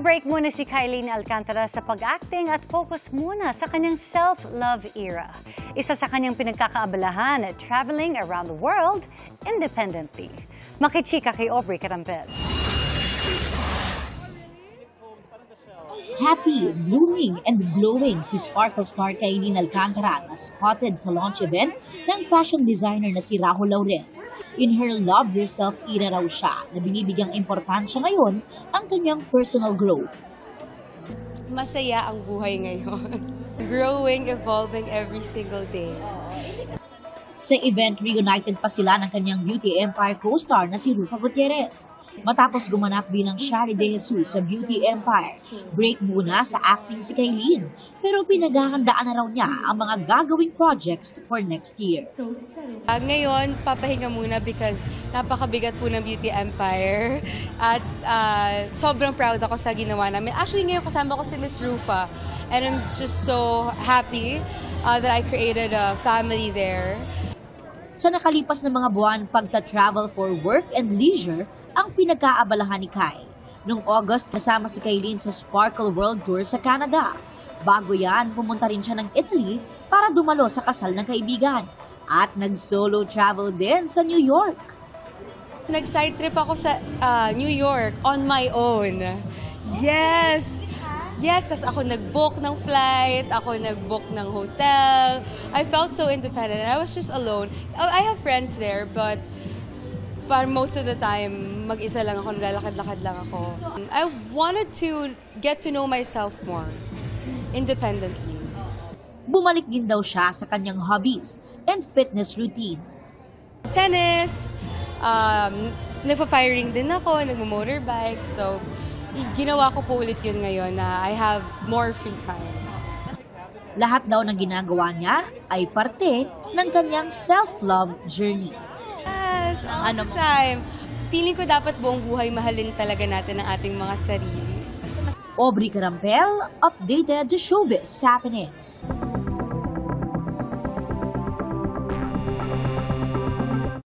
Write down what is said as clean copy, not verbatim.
Nag-break muna si Kylene Alcantara sa pag-acting at focus muna sa kanyang self-love era. Isa sa kanyang pinagkakaabalahan, traveling around the world independently. Makichika kay Aubrey Carampel. Happy, blooming, and glowing si Sparkle star Kylene Alcantara na spotted sa launch event ng fashion designer na si Rahul Laurel. In her love yourself era raw siya na binibigyang importansya ngayon ang kanyang personal growth. Masaya ang buhay ngayon. Growing, evolving every single day. Sa event, reunited pa sila ng kanyang Beauty Empire co-star na si Rufa Gutierrez. Matapos gumanap bilang Shari De Jesus sa Beauty Empire, break muna sa acting si Kylene. Pero pinaghahandaan na raw niya ang mga gagawing projects for next year. Ngayon, papahinga muna because napakabigat po ng Beauty Empire. At sobrang proud ako sa ginawa namin. Actually, ngayon kasama ko si Miss Rufa. And I'm just so happy that I created a family there. Sa nakalipas na mga buwan pagta-travel for work and leisure ang pinagkaabalahan ni Kai. Noong August, kasama si Kylene sa Sparkle World Tour sa Canada. Bago yan, pumunta rin siya ng Italy para dumalo sa kasal ng kaibigan. At nag-solo travel din sa New York. Nag-side trip ako sa New York on my own. Yes! Yes, tas ako nag-book ng flight, ako nag-book ng hotel. I felt so independent and I was just alone. I have friends there, but most of the time, mag-isa lang ako, naglalakad-lakad lang ako. I wanted to get to know myself more, independently. Bumalik din daw siya sa kanyang hobbies and fitness routine. Tennis, nagpa-firing din ako, nagmo-motorbike, so ginawa ko po ulit yun ngayon na I have more free time. Lahat daw ng ginagawa niya ay parte ng kanyang self-love journey. Yes, all the time. Feeling ko dapat buong buhay mahalin talaga natin ang ating mga sarili. Aubrey Carampel, updated to Showbiz Happenings.